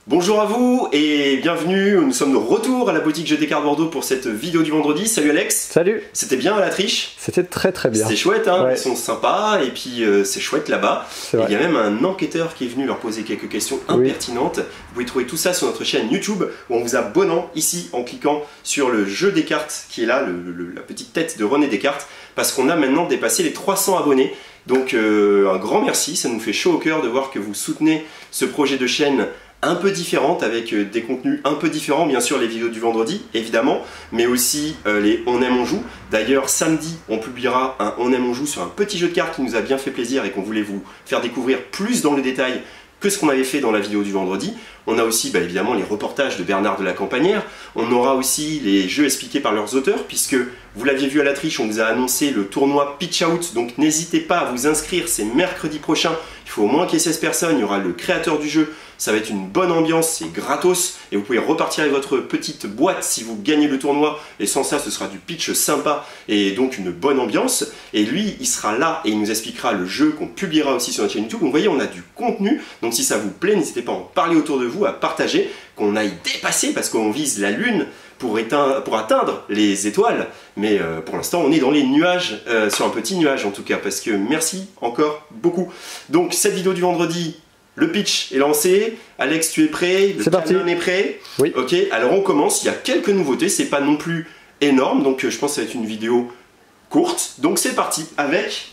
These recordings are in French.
Bonjour à vous et bienvenue, nous sommes de retour à la boutique Jeux des cartes Bordeaux pour cette vidéo du vendredi. Salut Alex. Salut. C'était bien à la triche? C'était très bien. C'était chouette, hein, ouais. Ils sont sympas et puis c'est chouette là-bas. Il y a même un enquêteur qui est venu leur poser quelques questions impertinentes. Vous pouvez trouver tout ça sur notre chaîne YouTube ou en vous abonnant ici en cliquant sur le jeu des cartes qui est là, la petite tête de René Descartes, parce qu'on a maintenant dépassé les 300 abonnés. Donc un grand merci, ça nous fait chaud au cœur de voir que vous soutenez ce projet de chaîne un peu différente, avec des contenus un peu différents, bien sûr les vidéos du vendredi évidemment, mais aussi les On aime on joue. D'ailleurs samedi on publiera un On aime on joue sur un petit jeu de cartes qui nous a bien fait plaisir et qu'on voulait vous faire découvrir plus dans le détail que ce qu'on avait fait dans la vidéo du vendredi. On a aussi évidemment les reportages de Bernard de la Campanière, on aura aussi les jeux expliqués par leurs auteurs, puisque vous l'aviez vu à la triche, on vous a annoncé le tournoi Pitch Out, donc n'hésitez pas à vous inscrire, c'est mercredi prochain, il faut au moins qu'il y ait 16 personnes, il y aura le créateur du jeu, ça va être une bonne ambiance, c'est gratos, et vous pouvez repartir avec votre petite boîte si vous gagnez le tournoi, et sans ça ce sera du pitch sympa, et donc une bonne ambiance, et lui il sera là et il nous expliquera le jeu qu'on publiera aussi sur notre chaîne YouTube. Donc vous voyez, on a du contenu, donc si ça vous plaît, n'hésitez pas à en parler autour de vous, à partager, qu'on aille dépasser, parce qu'on vise la lune pour atteindre les étoiles, mais pour l'instant on est dans les nuages, sur un petit nuage en tout cas, parce que merci encore beaucoup. Donc cette vidéo du vendredi, le pitch est lancé, Alex tu es prêt, le canon est prêt. Oui. Ok, alors on commence, il y a quelques nouveautés, c'est pas non plus énorme, donc je pense que ça va être une vidéo courte, donc c'est parti avec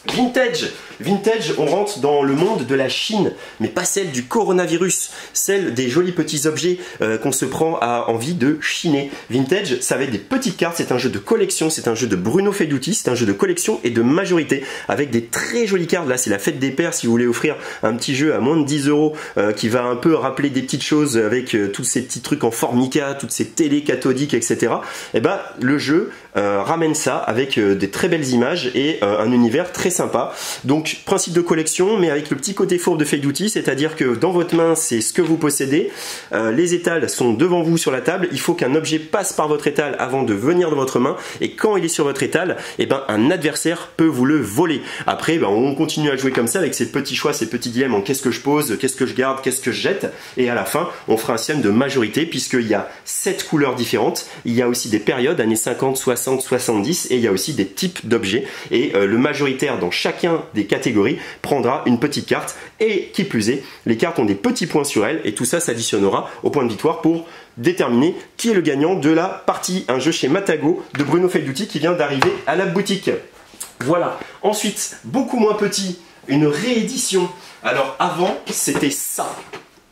Vintage. Vintage, on rentre dans le monde de la Chine, mais pas celle du coronavirus, celle des jolis petits objets qu'on se prend à envie de chiner. Vintage, ça va être des petites cartes, c'est un jeu de collection, c'est un jeu de Bruno Faiduti, c'est un jeu de collection et de majorité, avec des très jolies cartes. Là c'est la fête des pères, si vous voulez offrir un petit jeu à moins de 10 € qui va un peu rappeler des petites choses avec tous ces petits trucs en formica, toutes ces télés cathodiques, etc. Et ben le jeu ramène ça avec des très belles images et un univers très sympa. Donc principe de collection, mais avec le petit côté fourbe de Faiduti, c'est-à-dire que dans votre main c'est ce que vous possédez, les étals sont devant vous sur la table, il faut qu'un objet passe par votre étal avant de venir dans votre main, et quand il est sur votre étal, et ben un adversaire peut vous le voler. Après on continue à jouer comme ça avec ces petits choix, ces petits dilemmes en qu'est-ce que je pose, qu'est-ce que je garde, qu'est-ce que je jette, et à la fin on fera un système de majorité puisqu'il y a 7 couleurs différentes, il y a aussi des périodes, années 50, 60, 70, et il y a aussi des types d'objets, et le majoritaire dans chacun des catégorie prendra une petite carte, et qui plus est, les cartes ont des petits points sur elles, et tout ça s'additionnera au point de victoire pour déterminer qui est le gagnant de la partie. Un jeu chez Matago de Bruno Faiduti qui vient d'arriver à la boutique. Voilà. Ensuite, beaucoup moins petit, une réédition. Alors avant, c'était ça.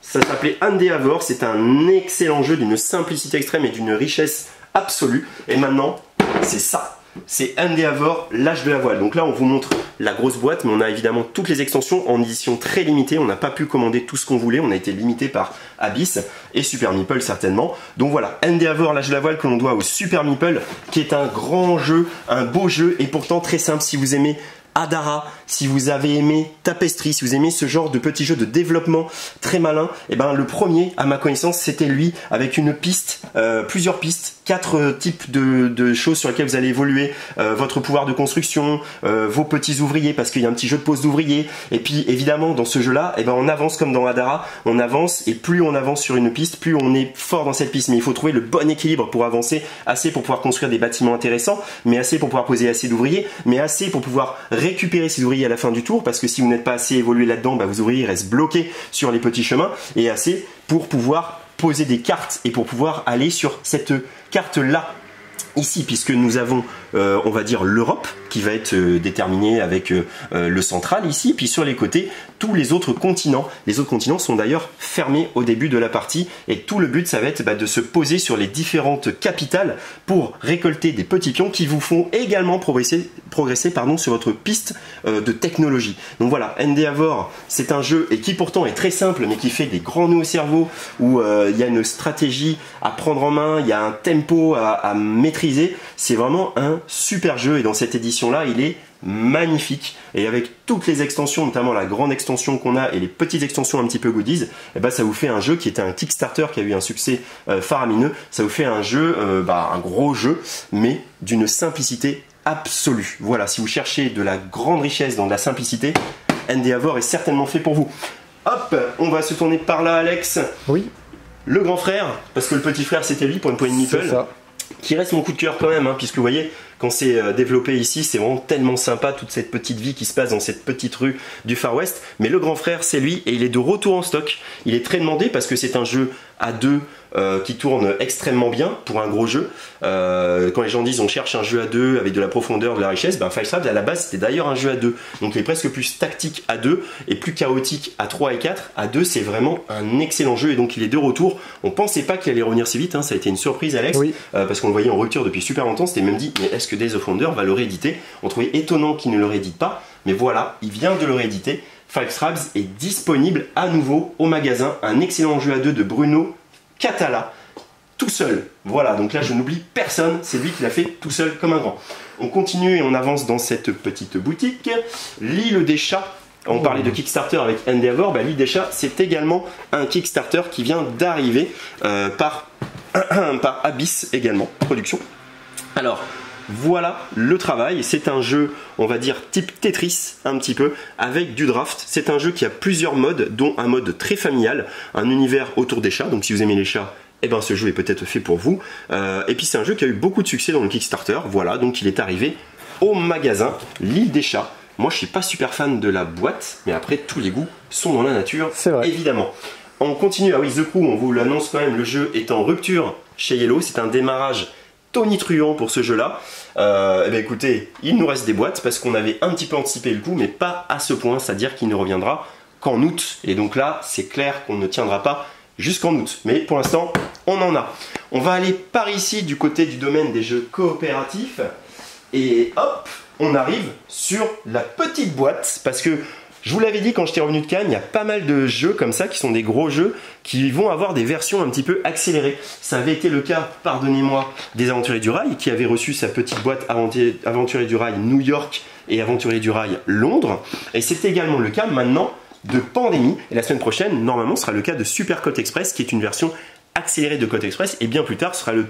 Ça s'appelait Endeavor, c'est un excellent jeu d'une simplicité extrême et d'une richesse absolue. Et maintenant, c'est ça. C'est Endeavor, l'âge de la voile. Donc là on vous montre la grosse boîte, mais on a évidemment toutes les extensions en édition très limitée. On n'a pas pu commander tout ce qu'on voulait, on a été limité par Abyss et Super Meeple certainement. Donc voilà, Endeavor, l'âge de la voile, que l'on doit au Super Meeple, qui est un grand jeu, un beau jeu, et pourtant très simple. Si vous aimez Adara, si vous avez aimé Tapestry, si vous aimez ce genre de petits jeux de développement très malin, et ben le premier à ma connaissance c'était lui, avec une piste, plusieurs pistes, 4 types de choses sur lesquelles vous allez évoluer votre pouvoir de construction, vos petits ouvriers, parce qu'il y a un petit jeu de pose d'ouvriers, et puis évidemment dans ce jeu là, et ben on avance comme dans Adara, on avance, et plus on avance sur une piste, plus on est fort dans cette piste, mais il faut trouver le bon équilibre pour avancer, assez pour pouvoir construire des bâtiments intéressants, mais assez pour pouvoir poser assez d'ouvriers, mais assez pour pouvoir récupérer ces ouvriers à la fin du tour, parce que si vous n'êtes pas assez évolué là-dedans, vos ouvriers restent bloqués sur les petits chemins, et assez pour pouvoir poser des cartes et pour pouvoir aller sur cette carte-là. Ici, puisque nous avons, on va dire, l'Europe qui va être déterminée avec le central ici, puis sur les côtés, tous les autres continents. Les autres continents sont d'ailleurs fermés au début de la partie, et tout le but, ça va être de se poser sur les différentes capitales pour récolter des petits pions qui vous font également progresser sur votre piste de technologie. Donc voilà, Endeavor, c'est un jeu et qui pourtant est très simple, mais qui fait des grands nœuds au cerveau, où il y a une stratégie à prendre en main, il y a un tempo à maîtriser. C'est vraiment un super jeu, et dans cette édition là il est magnifique, et avec toutes les extensions, notamment la grande extension qu'on a et les petites extensions un petit peu goodies, et ben ça vous fait un jeu qui était un Kickstarter qui a eu un succès faramineux. Ça vous fait un jeu, un gros jeu, mais d'une simplicité absolue. Voilà, si vous cherchez de la grande richesse dans de la simplicité, Endeavor est certainement fait pour vous. Hop, on va se tourner par là, Alex. Oui. Le grand frère, parce que le petit frère c'était lui pour une poignée de meeple. C'est ça. Qui reste mon coup de cœur quand même, hein, puisque vous voyez, quand c'est développé ici, c'est vraiment tellement sympa, toute cette petite vie qui se passe dans cette petite rue du Far West. Mais le grand frère, c'est lui, et il est de retour en stock. Il est très demandé parce que c'est un jeu à deux qui tourne extrêmement bien pour un gros jeu. Quand les gens disent on cherche un jeu à deux avec de la profondeur, de la richesse, ben Five Tribes à la base c'était d'ailleurs un jeu à deux. Donc il est presque plus tactique à deux et plus chaotique à 3 et 4. À 2 c'est vraiment un excellent jeu et donc il est de retour. On pensait pas qu'il allait revenir si vite, hein. Ça a été une surprise, Alex, oui. Parce qu'on le voyait en rupture depuis super longtemps. C'était même dit mais est-ce que Days of Wonder va le rééditer? On trouvait étonnant qu'il ne le réédite pas, mais voilà, il vient de le rééditer. Five Tribes est disponible à nouveau au magasin. Un excellent jeu à deux de Bruno Catala, tout seul. Voilà, donc là je n'oublie personne, c'est lui qui l'a fait tout seul comme un grand. On continue et on avance dans cette petite boutique. L'île des chats. On parlait de Kickstarter avec Endeavor, bah, l'île des chats c'est également un Kickstarter qui vient d'arriver par Abyss également, production. Alors voilà le travail, c'est un jeu on va dire type Tetris un petit peu avec du draft. C'est un jeu qui a plusieurs modes dont un mode très familial, un univers autour des chats, donc si vous aimez les chats, eh ben ce jeu est peut-être fait pour vous. Et puis c'est un jeu qui a eu beaucoup de succès dans le Kickstarter, voilà, donc il est arrivé au magasin, l'île des chats. Moi je suis pas super fan de la boîte, mais après tous les goûts sont dans la nature, évidemment. On continue, ah oui, The Crew, on vous l'annonce quand même, le jeu est en rupture chez Yellow, c'est un démarrage tonitruant pour ce jeu-là. Eh bien écoutez, il nous reste des boîtes parce qu'on avait un petit peu anticipé le coup, mais pas à ce point, c'est-à-dire qu'il ne reviendra qu'en août. Et donc là, c'est clair qu'on ne tiendra pas jusqu'en août. Mais pour l'instant, on en a. On va aller par ici du côté du domaine des jeux coopératifs. Et hop, on arrive sur la petite boîte parce que je vous l'avais dit quand j'étais revenu de Cannes, il y a pas mal de jeux comme ça qui sont des gros jeux qui vont avoir des versions un petit peu accélérées. Ça avait été le cas, pardonnez-moi, des Aventuriers du Rail qui avait reçu sa petite boîte Aventuriers du Rail New York et Aventuriers du Rail Londres. Et c'est également le cas maintenant de Pandémie. Et la semaine prochaine, normalement, sera le cas de Super Colt Express qui est une version accélérée de Colt Express. Et bien plus tard, sera le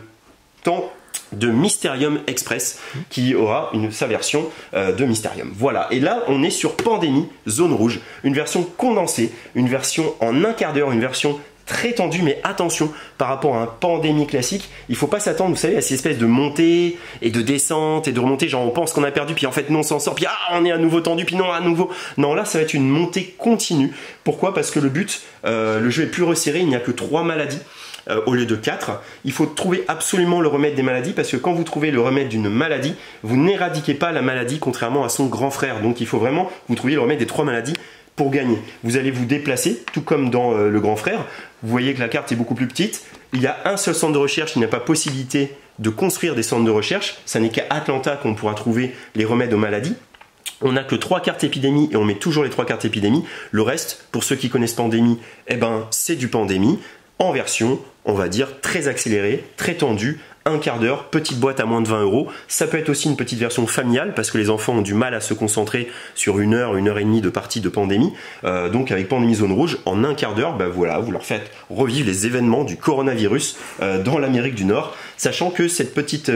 temps de Mysterium Express qui aura sa version de Mysterium. Voilà, et là on est sur Pandémie Zone Rouge, une version condensée, une version en un quart d'heure, une version très tendue, mais attention, par rapport à un Pandémie classique, il ne faut pas s'attendre, vous savez, à ces espèces de montées et de descentes et de remontées, genre on pense qu'on a perdu, puis en fait non, on s'en sort, puis on est à nouveau tendu, puis non, à nouveau. Non, là ça va être une montée continue. Pourquoi? Parce que le but, le jeu est plus resserré, il n'y a que 3 maladies. Au lieu de 4, il faut trouver absolument le remède des maladies parce que quand vous trouvez le remède d'une maladie, vous n'éradiquez pas la maladie contrairement à son grand frère. Donc il faut vraiment que vous trouviez le remède des 3 maladies pour gagner. Vous allez vous déplacer, tout comme dans le grand frère. Vous voyez que la carte est beaucoup plus petite. Il y a un seul centre de recherche, il n'y a pas possibilité de construire des centres de recherche. Ça n'est qu'à Atlanta qu'on pourra trouver les remèdes aux maladies. On n'a que 3 cartes épidémie et on met toujours les 3 cartes épidémie. Le reste, pour ceux qui connaissent Pandémie, eh ben, c'est du Pandémie en version, on va dire, très accélérée, très tendue, un quart d'heure, petite boîte à moins de 20 €. Ça peut être aussi une petite version familiale parce que les enfants ont du mal à se concentrer sur une heure et demie de partie de Pandémie. Donc avec Pandémie Zone Rouge, en un quart d'heure, bah voilà, vous leur faites revivre les événements du coronavirus dans l'Amérique du Nord. Sachant que cette petite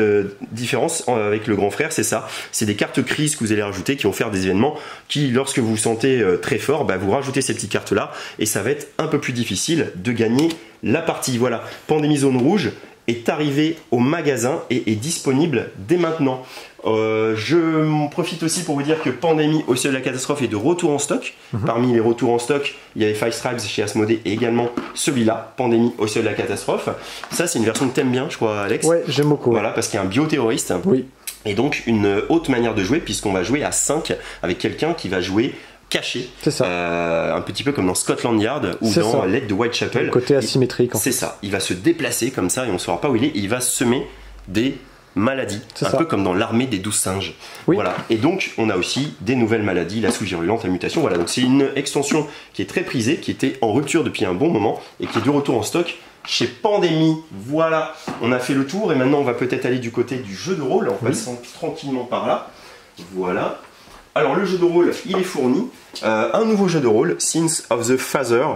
différence avec le grand frère, c'est ça. C'est des cartes crises que vous allez rajouter qui vont faire des événements qui, lorsque vous vous sentez très fort, bah vous rajoutez ces petites cartes-là et ça va être un peu plus difficile de gagner la partie. Voilà, Pandémie Zone Rouge est arrivé au magasin et est disponible dès maintenant. Je profite aussi pour vous dire que Pandémie au seuil de la catastrophe est de retour en stock. Parmi les retours en stock, il y avait Five Tribes chez Asmodée et également celui-là, Pandémie au seuil de la catastrophe. Ça, c'est une version que t'aimes bien, je crois, Alex. Ouais, j'aime beaucoup. Voilà, parce qu'il y a un bioterroriste. Oui. Et donc, une haute manière de jouer, puisqu'on va jouer à 5 avec quelqu'un qui va jouer caché, c'est ça. Un petit peu comme dans Scotland Yard ou dans l'aide de Whitechapel. Le côté asymétrique. C'est ça, il va se déplacer comme ça et on ne saura pas où il est et il va semer des maladies, un peu comme dans l'armée des 12 singes. Oui. Voilà. Et donc on a aussi des nouvelles maladies, la souche virulente, la mutation. Voilà, donc c'est une extension qui est très prisée, qui était en rupture depuis un bon moment et qui est de retour en stock chez Pandémie. Voilà, on a fait le tour et maintenant on va peut-être aller du côté du jeu de rôle en passant tranquillement par là. Voilà. Alors le jeu de rôle, il est fourni. Un nouveau jeu de rôle, Sins of the Father,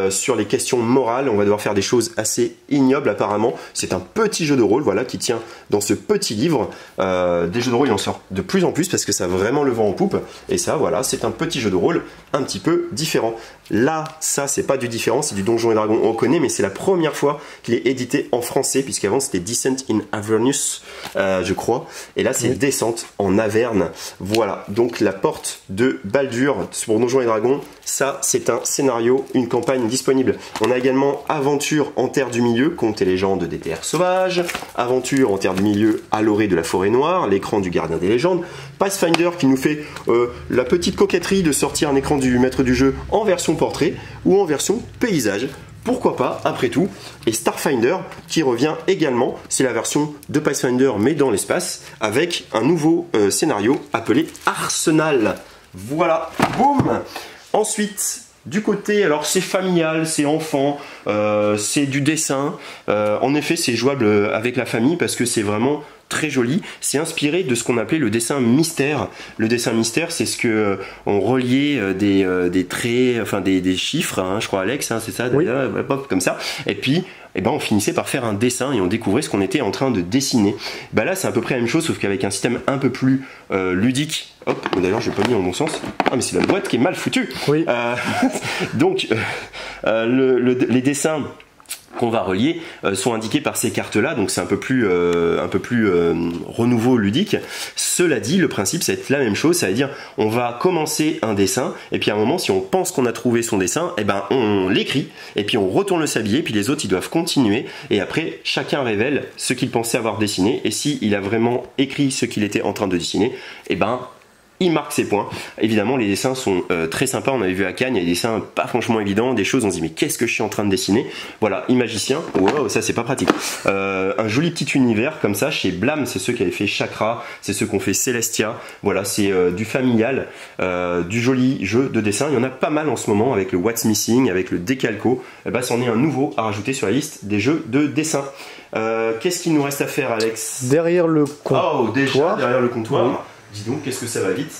sur les questions morales. On va devoir faire des choses assez ignobles apparemment. C'est un petit jeu de rôle, voilà, qui tient dans ce petit livre. Des jeux de rôle, il en sort de plus en plus parce que ça a vraiment le vent en poupe. Et ça, voilà, c'est un petit jeu de rôle un petit peu différent. Là, ça, c'est pas du différent, c'est du Donjons et Dragons, on connaît, mais c'est la première fois qu'il est édité en français, puisqu'avant c'était Descent in Avernus, je crois, et là c'est Descente en Averne. Voilà, donc la porte de Baldur pour Donjons et Dragons, ça c'est un scénario, une campagne disponible. On a également Aventure en Terre du Milieu, Contes et légendes des terres sauvages, Aventure en Terre du Milieu à l'orée de la forêt noire, l'écran du gardien des légendes, Pathfinder qui nous fait la petite coquetterie de sortir un écran du maître du jeu en version portrait ou en version paysage. Pourquoi pas, après tout. Et Starfinder qui revient également, c'est la version de Pathfinder mais dans l'espace, avec un nouveau scénario appelé Arsenal. Voilà, boum. Ensuite, du côté, alors c'est familial, c'est enfant, c'est du dessin. En effet, c'est jouable avec la famille parce que c'est vraiment très joli. C'est inspiré de ce qu'on appelait le dessin mystère. Le dessin mystère, c'est ce que on reliait des traits, enfin des chiffres, hein, je crois Alex, hein, c'est ça, oui. Comme ça. Et puis, eh ben, on finissait par faire un dessin et on découvrait ce qu'on était en train de dessiner. Ben là, c'est à peu près la même chose, sauf qu'avec un système un peu plus ludique. Hop, d'ailleurs, je l'ai pas mis en bon sens. Ah, mais c'est la boîte qui est mal foutue. Oui. Donc, les dessins qu'on va relier sont indiqués par ces cartes là, donc c'est un peu plus renouveau ludique. Cela dit, le principe ça va être la même chose, ça veut dire on va commencer un dessin et puis à un moment si on pense qu'on a trouvé son dessin, et ben on l'écrit et puis on retourne le sablier, puis les autres ils doivent continuer et après chacun révèle ce qu'il pensait avoir dessiné et si il a vraiment écrit ce qu'il était en train de dessiner, et ben il marque ses points. Évidemment, les dessins sont très sympas. On avait vu à Cannes, il y a des dessins pas franchement évidents, des choses on se dit mais qu'est-ce que je suis en train de dessiner. Voilà, Imagicien, wow, ça c'est pas pratique. Un joli petit univers comme ça chez Blam, c'est ceux qui avaient fait Chakra, c'est ceux qui ont fait Celestia. Voilà, c'est du familial, du joli jeu de dessin. Il y en a pas mal en ce moment avec le What's Missing, avec le Decalco. Et bah, c'en est un nouveau à rajouter sur la liste des jeux de dessin. Qu'est-ce qu'il nous reste à faire, Alex? Derrière le comptoir. Oh, déjà derrière le comptoir. Oui. Dis donc, qu'est-ce que ça va vite.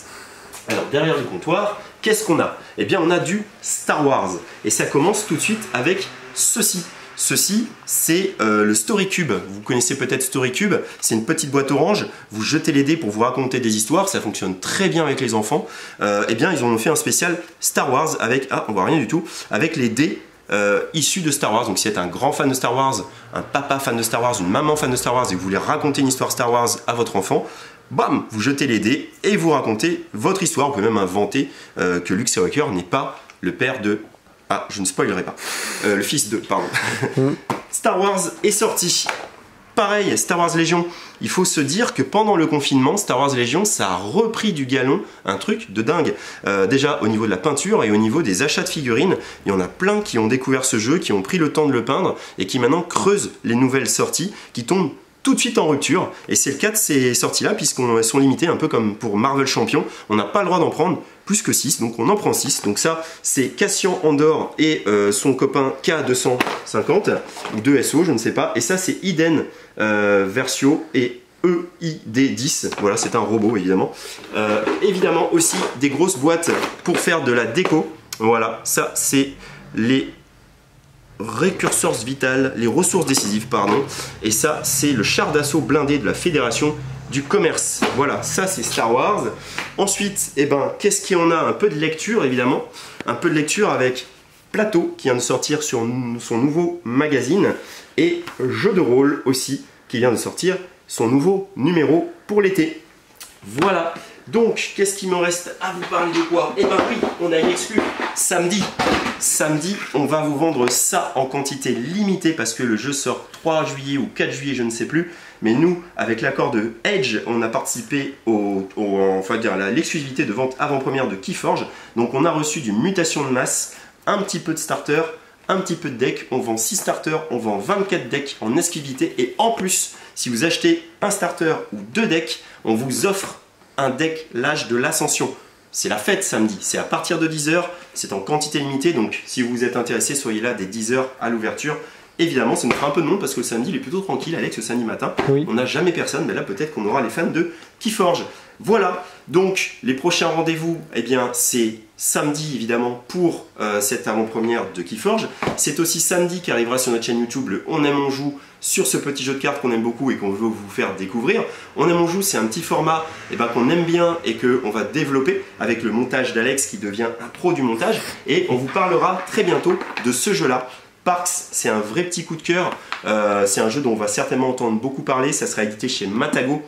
Alors, derrière le comptoir, qu'est-ce qu'on a? Eh bien, on a du Star Wars. Et ça commence tout de suite avec ceci. Ceci, c'est le Story Cube. Vous connaissez peut-être Story Cube. C'est une petite boîte orange. Vous jetez les dés pour vous raconter des histoires. Ça fonctionne très bien avec les enfants. Eh bien, ils ont fait un spécial Star Wars avec... Ah, on voit rien du tout. Avec les dés issus de Star Wars. Donc si vous êtes un grand fan de Star Wars, un papa fan de Star Wars, une maman fan de Star Wars et que vous voulez raconter une histoire Star Wars à votre enfant, bam, vous jetez les dés et vous racontez votre histoire. Vous pouvez même inventer que Luke Skywalker n'est pas le père de... Ah, je ne spoilerai pas. Le fils de... Pardon. Star Wars est sorti. Pareil, Star Wars Légion. Il faut se dire que pendant le confinement, Star Wars Légion, ça a repris du galon, un truc de dingue. Déjà au niveau de la peinture et au niveau des achats de figurines, il y en a plein qui ont découvert ce jeu, qui ont pris le temps de le peindre et qui maintenant creusent les nouvelles sorties, qui tombent tout de suite en rupture. Et c'est le cas de ces sorties-là, puisqu'elles sont limitées un peu comme pour Marvel Champion. On n'a pas le droit d'en prendre plus que 6, donc on en prend 6. Donc ça, c'est Cassian Andor et son copain K250, ou 2SO, je ne sais pas. Et ça, c'est Iden Versio et EID10. Voilà, c'est un robot, évidemment. Évidemment, aussi des grosses boîtes pour faire de la déco. Voilà, ça, c'est les récurseurs vitales, les ressources décisives, pardon. Et ça, c'est le char d'assaut blindé de la Fédération du Commerce. Voilà, ça c'est Star Wars. Ensuite, eh ben, qu'est-ce qu'il y en a? Un peu de lecture, évidemment. Un peu de lecture avec Plateau, qui vient de sortir sur son nouveau magazine. Et Jeu de rôle aussi, qui vient de sortir son nouveau numéro pour l'été. Voilà. Donc, qu'est-ce qu'il me reste à vous parler de quoi? Eh ben oui, on a une exclue. Samedi. Samedi, on va vous vendre ça en quantité limitée parce que le jeu sort 3 juillet ou 4 juillet, je ne sais plus. Mais nous, avec l'accord de Edge, on a participé à l'exclusivité de vente avant-première de Keyforge. Donc on a reçu du mutation de masse, un petit peu de starter, un petit peu de deck. On vend 6 starters, on vend 24 decks en exclusivité. Et en plus, si vous achetez un starter ou 2 decks, on vous offre un deck l'âge de l'ascension. C'est la fête samedi, c'est à partir de 10 h, c'est en quantité limitée, donc si vous êtes intéressé, soyez là dès 10 h à l'ouverture. évidemment, ça nous fera un peu de monde parce que le samedi, il est plutôt tranquille, Alex, le samedi matin. Oui. On n'a jamais personne, mais là, peut-être qu'on aura les fans de Keyforge. Voilà, donc les prochains rendez-vous, eh bien, c'est samedi, évidemment, pour cette avant-première de Keyforge. C'est aussi samedi qu'arrivera sur notre chaîne YouTube le On aime on joue sur ce petit jeu de cartes qu'on aime beaucoup et qu'on veut vous faire découvrir. On aime on joue, c'est un petit format qu'on aime bien et qu'on va développer avec le montage d'Alex qui devient un pro du montage. Et on vous parlera très bientôt de ce jeu-là. Parks, c'est un vrai petit coup de cœur. C'est un jeu dont on va certainement entendre beaucoup parler. Ça sera édité chez Matago.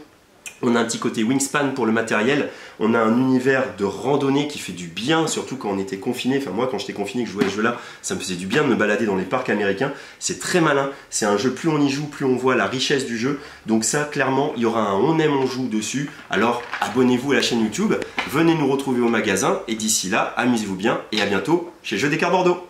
On a un petit côté Wingspan pour le matériel, on a un univers de randonnée qui fait du bien, surtout quand on était confiné. Enfin moi quand j'étais confiné et que je jouais à ce jeu là, ça me faisait du bien de me balader dans les parcs américains. C'est très malin, c'est un jeu, plus on y joue, plus on voit la richesse du jeu. Donc ça clairement, il y aura un On aime on joue dessus. Alors abonnez-vous à la chaîne YouTube, venez nous retrouver au magasin et d'ici là, amusez-vous bien et à bientôt chez Jeux des Cartes Bordeaux.